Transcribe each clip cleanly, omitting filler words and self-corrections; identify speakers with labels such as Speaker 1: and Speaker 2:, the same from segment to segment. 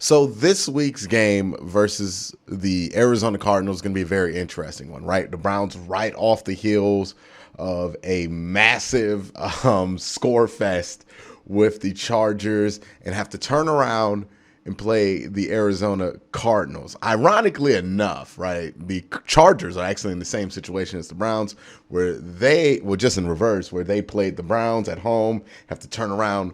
Speaker 1: So this week's game versus the Arizona Cardinals is going to be a very interesting one, right? The Browns right off the heels of a massive score fest with the Chargers and have to turn around and play the Arizona Cardinals. Ironically enough, right, the Chargers are actually in the same situation as the Browns, where just in reverse, where they played the Browns at home, have to turn around,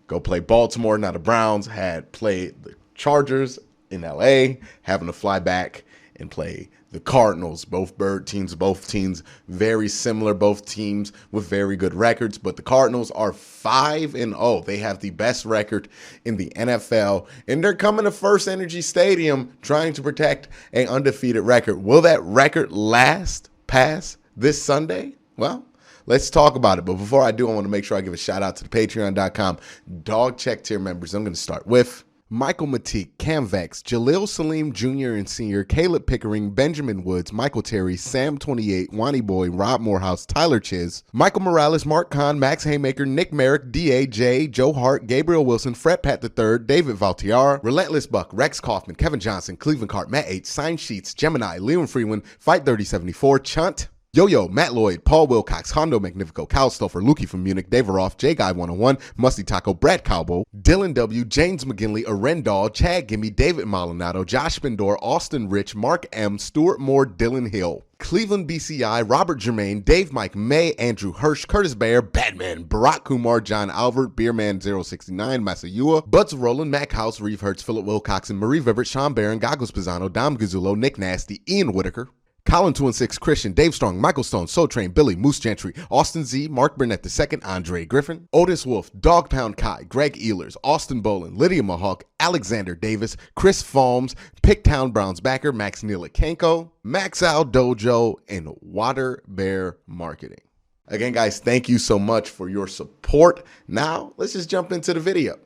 Speaker 1: go play Baltimore. Now the Browns had played the Chargers in LA, having to fly back and play the Cardinals. Both teams very similar, both teams with very good records, but the Cardinals are 5-0. They have the best record in the NFL, and they're coming to First Energy Stadium trying to protect an undefeated record. Will that record last past this Sunday? Well, let's talk about it. But before I do, I want to make sure I give a shout out to the patreon.com dog check tier members. I'm going to start with Michael Matique, Cam Vex, Jaleel Salim Jr. and Sr., Caleb Pickering, Benjamin Woods, Michael Terry, Sam28, Wani Boy, Rob Morehouse, Tyler Chiz, Michael Morales, Mark Kahn, Max Haymaker, Nick Merrick, D.A.J., Joe Hart, Gabriel Wilson, Fred Pat III, David Valtiar, Relentless Buck, Rex Kaufman, Kevin Johnson, Cleveland Cart, Matt H., Sign Sheets, Gemini, Leon Freeman, Fight 3074, Chunt, Yo-Yo, Matt Lloyd, Paul Wilcox, Hondo Magnifico, Kyle Stoffer, Lukey from Munich, Dave Roth, J Guy 101, Musty Taco, Brad Cowbo, Dylan W, James McGinley, Arendal, Chad Gimme, David Maldonado, Josh Spindor, Austin Rich, Mark M, Stuart Moore, Dylan Hill, Cleveland BCI, Robert Germain, Dave Mike May, Andrew Hirsch, Curtis Bayer, Batman, Barack Kumar, John Albert, Beerman 069, Masayua, Butts Roland, Mac House, Reeve Hertz, Philip Wilcoxon, Marie Vivert, Sean Barron, Goggles Pisano, Dom Gazzulo, Nick Nasty, Ian Whitaker, Colin 216, Christian, Dave Strong, Michael Stone, Soul Train, Billy, Moose Gentry, Austin Z, Mark Burnett II, Andre Griffin, Otis Wolf, Dog Pound Kai, Greg Ehlers, Austin Bolin, Lydia Mahawk, Alexander Davis, Chris Falms, Picktown Browns backer, Max Nielakenko, Max Al Dojo, and Water Bear Marketing. Again, guys, thank you so much for your support. Now, let's just jump into the video.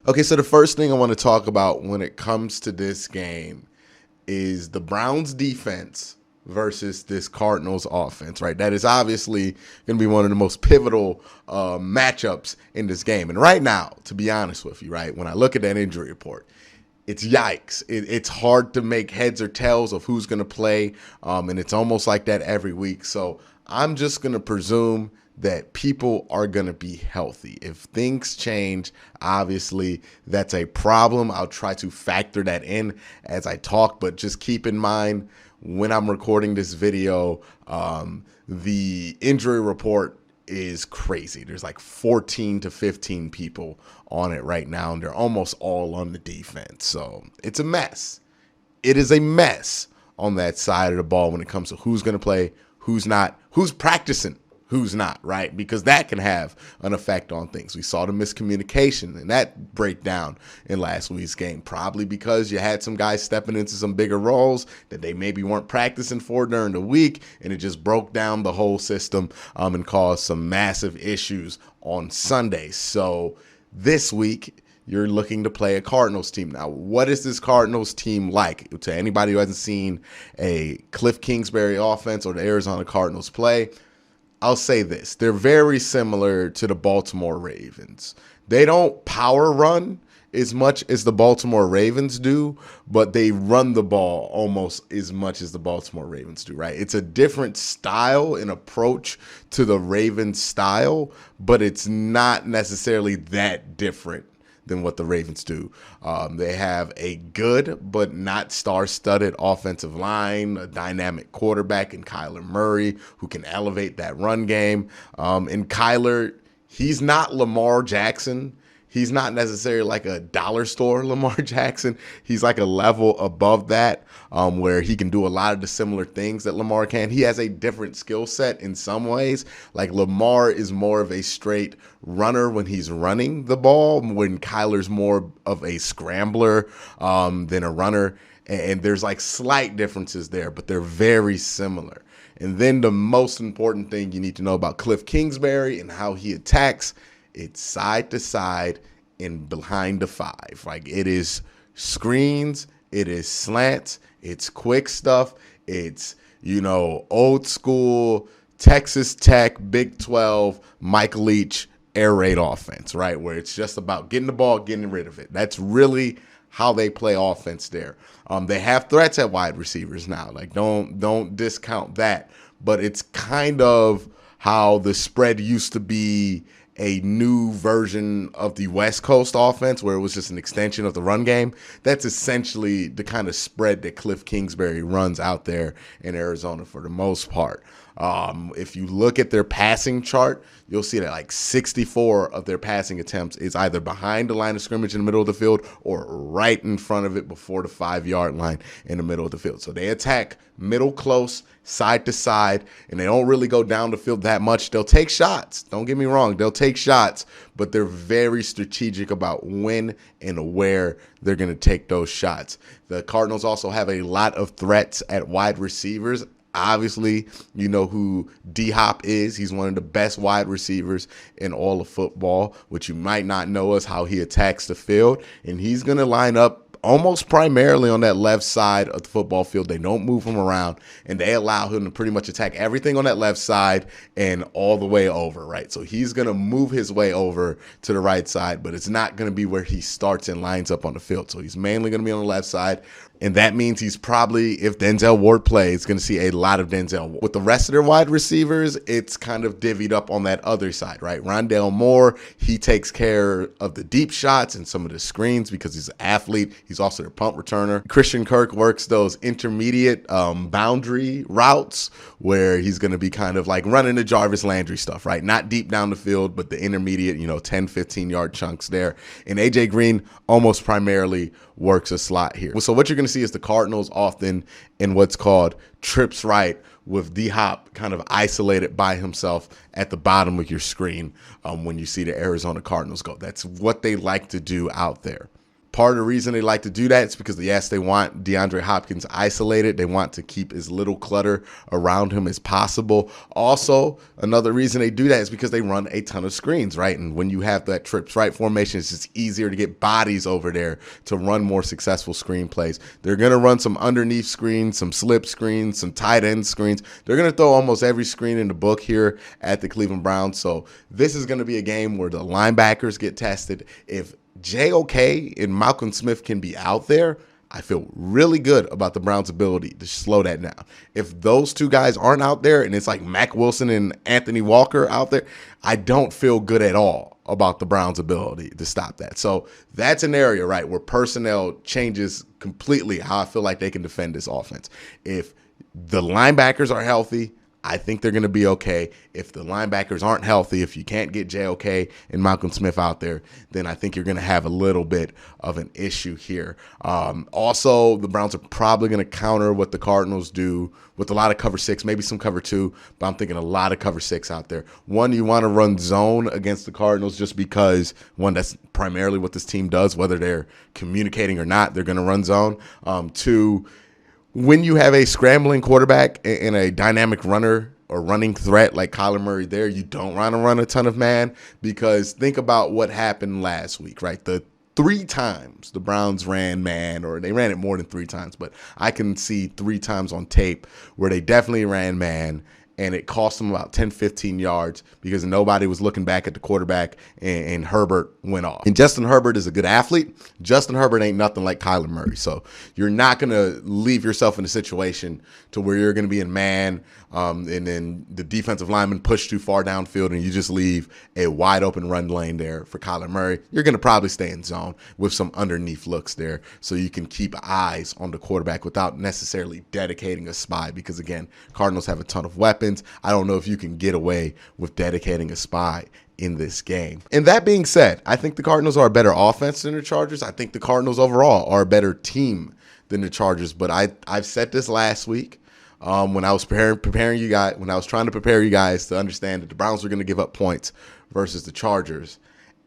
Speaker 1: Okay, so the first thing I want to talk about when it comes to this game is the Browns defense versus this Cardinals offense, right? That is obviously going to be one of the most pivotal matchups in this game. And right now, to be honest with you, right, when I look at that injury report, it's yikes. It's hard to make heads or tails of who's going to play, and it's almost like that every week. So I'm just going to presume that people are going to be healthy. If things change, obviously that's a problem. I'll try to factor that in as I talk, but just keep in mind when I'm recording this video, the injury report is crazy. There's like 14 to 15 people on it right now, and they're almost all on the defense. So it's a mess. It is a mess on that side of the ball when it comes to who's going to play, who's not, who's practicing, who's not, right? Because that can have an effect on things. We saw the miscommunication and that breakdown in last week's game, probably because you had some guys stepping into some bigger roles that they maybe weren't practicing for during the week, and it just broke down the whole system and caused some massive issues on Sunday. So this week, you're looking to play a Cardinals team. Now, what is this Cardinals team like? To anybody who hasn't seen a Cliff Kingsbury offense or the Arizona Cardinals play, I'll say this. They're very similar to the Baltimore Ravens. They don't power run as much as the Baltimore Ravens do, but they run the ball almost as much as the Baltimore Ravens do, right? It's a different style and approach to the Ravens style, but it's not necessarily that different than what the Ravens do. They have a good but not star-studded offensive line, a dynamic quarterback in Kyler Murray who can elevate that run game. And Kyler, he's not Lamar Jackson. He's not necessarily like a dollar store Lamar Jackson. He's like a level above that where he can do a lot of the similar things that Lamar can. He has a different skill set in some ways. Like Lamar is more of a straight runner when he's running the ball, when Kyler's more of a scrambler than a runner. And there's like slight differences there, but they're very similar. And then the most important thing you need to know about Cliff Kingsbury and how he attacks, it's side to side and behind the five. Like it is screens, it is slants, it's quick stuff, it's, old school Texas Tech, Big 12, Mike Leach air raid offense, right? Where it's just about getting the ball, getting rid of it. That's really how they play offense there. They have threats at wide receivers now. Like don't discount that. But it's kind of how the spread used to be a new version of the West Coast offense where it was just an extension of the run game. That's essentially the kind of spread that Cliff Kingsbury runs out there in Arizona for the most part. If you look at their passing chart, you'll see that like 64 of their passing attempts is either behind the line of scrimmage in the middle of the field or right in front of it before the 5-yard line in the middle of the field. So they attack middle close, side to side, and they don't really go down the field that much. They'll take shots. Don't get me wrong. They'll take shots, but they're very strategic about when and where they're going to take those shots. The Cardinals also have a lot of threats at wide receivers. Obviously, you know who D-Hop is. He's one of the best wide receivers in all of football. What you might not know is how he attacks the field, and he's going to line up almost primarily on that left side of the football field. They don't move him around, and they allow him to pretty much attack everything on that left side and all the way over, right? So he's going to move his way over to the right side, but it's not going to be where he starts and lines up on the field. So he's mainly going to be on the left side. And that means he's probably, if Denzel Ward plays, going to see a lot of Denzel. With the rest of their wide receivers, it's kind of divvied up on that other side, right? Rondale Moore, he takes care of the deep shots and some of the screens because he's an athlete. He's also their punt returner. Christian Kirk works those intermediate boundary routes where he's going to be kind of like running the Jarvis Landry stuff, right? Not deep down the field, but the intermediate, 10, 15-yard chunks there. And A.J. Green almost primarily works a slot here. So what you're going to see is the Cardinals often in what's called trips right, with D-Hop kind of isolated by himself at the bottom of your screen when you see the Arizona Cardinals go. That's what they like to do out there. Part of the reason they like to do that is because, yes, they want DeAndre Hopkins isolated. They want to keep as little clutter around him as possible. Also, another reason they do that is because they run a ton of screens, right? And when you have that trips right formation, it's just easier to get bodies over there to run more successful screen plays. They're going to run some underneath screens, some slip screens, some tight end screens. They're going to throw almost every screen in the book here at the Cleveland Browns. So this is going to be a game where the linebackers get tested. If JOK and Malcolm Smith can be out there, I feel really good about the Browns' ability to slow that down. If those two guys aren't out there and it's like Mack Wilson and Anthony Walker out there, I don't feel good at all about the Browns' ability to stop that. So that's an area, right, where personnel changes completely how I feel like they can defend this offense. If the linebackers are healthy, I think they're going to be okay. If the linebackers aren't healthy, if you can't get JOK and Malcolm Smith out there, then I think you're going to have a little bit of an issue here. Also, the Browns are probably going to counter what the Cardinals do with a lot of cover 6, maybe some cover 2, but I'm thinking a lot of cover 6 out there. One, you want to run zone against the Cardinals just because, one, that's primarily what this team does, whether they're communicating or not, they're going to run zone. Two, when you have a scrambling quarterback and a dynamic runner or running threat like Kyler Murray there, you don't want to run a ton of man, because think about what happened last week, right? The 3 times the Browns ran man, or they ran it more than 3 times, but I can see 3 times on tape where they definitely ran man, and it cost them about 10, 15 yards because nobody was looking back at the quarterback, and Herbert went off. And Justin Herbert is a good athlete. Justin Herbert ain't nothing like Kyler Murray. So you're not going to leave yourself in a situation to where you're going to be in man, and then the defensive lineman push too far downfield and you just leave a wide open run lane there for Kyler Murray. You're going to probably stay in zone with some underneath looks there so you can keep eyes on the quarterback without necessarily dedicating a spy, because, again, Cardinals have a ton of weapons. I don't know if you can get away with dedicating a spy in this game. And that being said, I think the Cardinals are a better offense than the Chargers. I think the Cardinals overall are a better team than the Chargers. But I've said this last week when I was preparing you guys, when I was trying to prepare you guys to understand that the Browns were going to give up points versus the Chargers.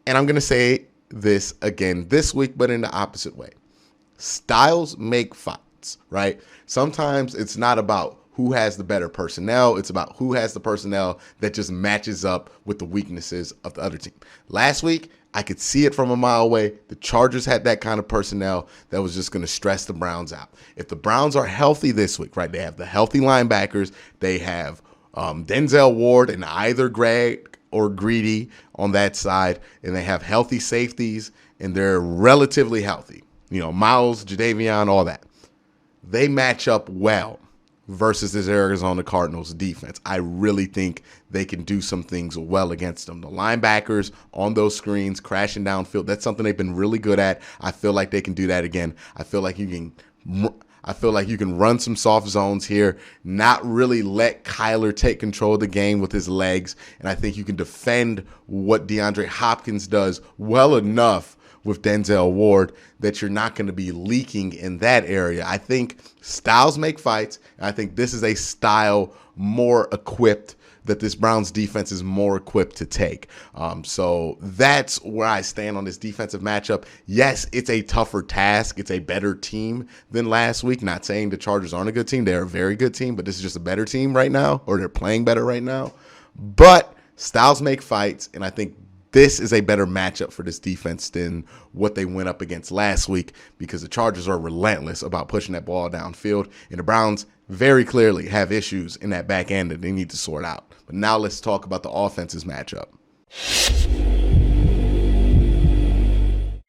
Speaker 1: And I'm going to say this again this week, but in the opposite way. Styles make fights, right? Sometimes it's not about who has the better personnel. It's about who has the personnel that just matches up with the weaknesses of the other team. Last week, I could see it from a mile away. The Chargers had that kind of personnel that was just going to stress the Browns out. If the Browns are healthy this week, right, they have the healthy linebackers. They have Denzel Ward and either Greg or greedy on that side, and they have healthy safeties, and they're relatively healthy. Miles, Jadeveon, all that. They match up well versus this Arizona Cardinals defense. I really think they can do some things well against them. The linebackers on those screens, crashing downfield, that's something they've been really good at. I feel like they can do that again. I feel like you can run some soft zones here, not really let Kyler take control of the game with his legs, and I think you can defend what DeAndre Hopkins does well enough with Denzel Ward that you're not going to be leaking in that area. I think styles make fights, and I think this is a style more equipped, that this Browns defense is more equipped to take. So that's where I stand on this defensive matchup. Yes, it's a tougher task. It's a better team than last week. Not saying the Chargers aren't a good team. They're a very good team, but this is just a better team right now, or they're playing better right now. But styles make fights, and I think this is a better matchup for this defense than what they went up against last week, because the Chargers are relentless about pushing that ball downfield, and the Browns very clearly have issues in that back end that they need to sort out. But now let's talk about the offense's matchup.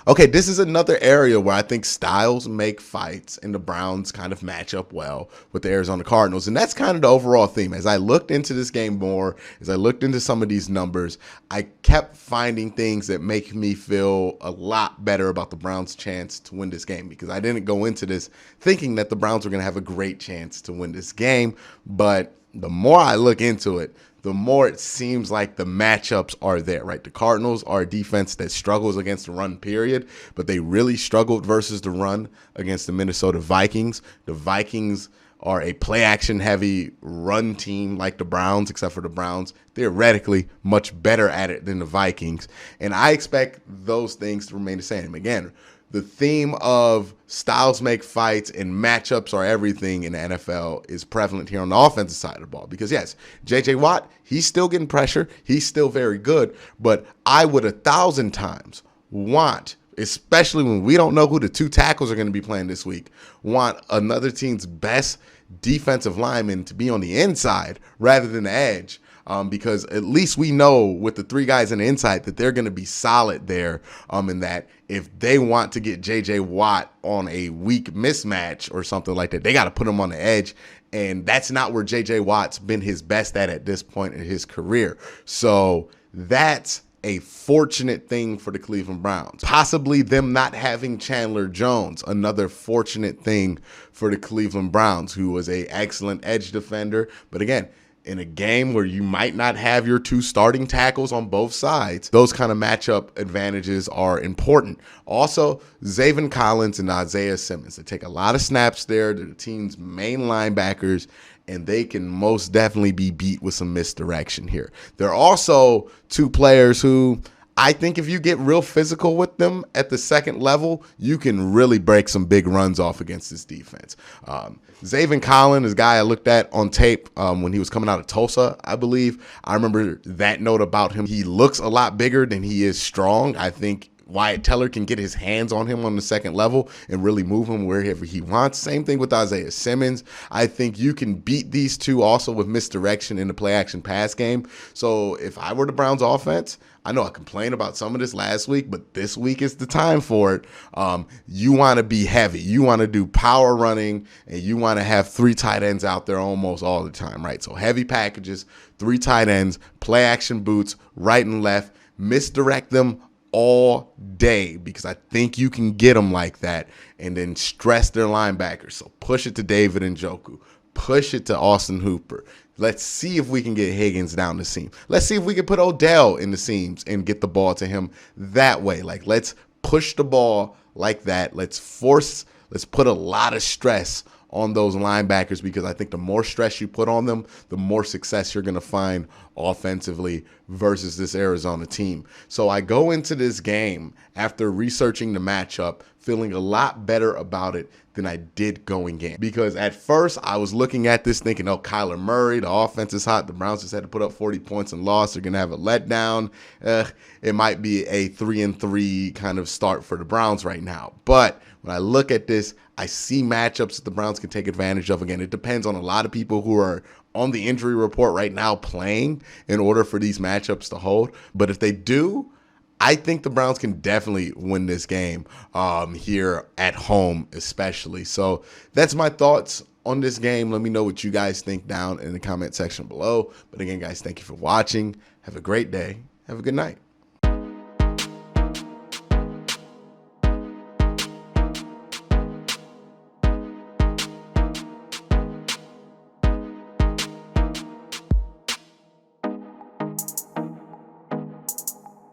Speaker 1: Okay, this is another area where I think styles make fights, and the Browns kind of match up well with the Arizona Cardinals. And that's kind of the overall theme. As I looked into this game more, as I looked into some of these numbers, I kept finding things that make me feel a lot better about the Browns' chance to win this game, because I didn't go into this thinking that the Browns were going to have a great chance to win this game. But the more I look into it, the more it seems like the matchups are there, right? The Cardinals are a defense that struggles against the run, period, but they really struggled versus the run against the Minnesota Vikings. The Vikings are a play-action heavy run team like the Browns, except for the Browns theoretically much better at it than the Vikings. And I expect those things to remain the same. Again, the theme of styles make fights and matchups are everything in the NFL is prevalent here on the offensive side of the ball. Because, yes, J.J. Watt, he's still getting pressure. He's still very good. But I would 1,000 times want, especially when we don't know who the two tackles are going to be playing this week, want another team's best defensive lineman to be on the inside rather than the edge. Because at least we know with the three guys in the inside that they're going to be solid there, and that if they want to get J.J. Watt on a weak mismatch or something like that, they got to put him on the edge, and that's not where J.J. Watt's been his best at this point in his career. So that's a fortunate thing for the Cleveland Browns. Possibly them not having Chandler Jones, another fortunate thing for the Cleveland Browns, who was an excellent edge defender. But again, in a game where you might not have your two starting tackles on both sides, those kind of matchup advantages are important. Also, Zaven Collins and Isaiah Simmons, they take a lot of snaps there. They're the team's main linebackers, and they can most definitely be beat with some misdirection here. They're also two players who I think if you get real physical with them at the second level, you can really break some big runs off against this defense. Zaven Collins is a guy I looked at on tape when he was coming out of Tulsa, I believe. I remember that note about him. He looks a lot bigger than he is strong. I think Wyatt Teller can get his hands on him on the second level and really move him wherever he wants. Same thing with Isaiah Simmons. I think you can beat these two also with misdirection in the play-action pass game. So if I were the Browns offense, I know I complained about some of this last week, but this week is the time for it. You want to be heavy. You want to do power running, and you want to have three tight ends out there almost all the time, right? So heavy packages, three tight ends, play-action boots, right and left, misdirect them all day, because I think you can get them like that, and then stress their linebackers. So push it to David Njoku. Push it to Austin Hooper. Let's see if we can get Higgins down the seam. Let's see if we can put Odell in the seams and get the ball to him that way. Like, let's push the ball like that. Let's put a lot of stress on those linebackers, because I think the more stress you put on them, the more success you're going to find offensively versus this Arizona team. So I go into this game after researching the matchup feeling a lot better about it than I did going in. Because at first I was looking at this thinking, oh, Kyler Murray, the offense is hot. The Browns just had to put up 40 points and lost. They're going to have a letdown. It might be a 3-3 kind of start for the Browns right now. But when I look at this, I see matchups that the Browns can take advantage of. Again, it depends on a lot of people who are on the injury report right now playing in order for these matchups to hold. But if they do, I think the Browns can definitely win this game here at home especially. So that's my thoughts on this game. Let me know what you guys think down in the comment section below. But again, guys, thank you for watching. Have a great day. Have a good night.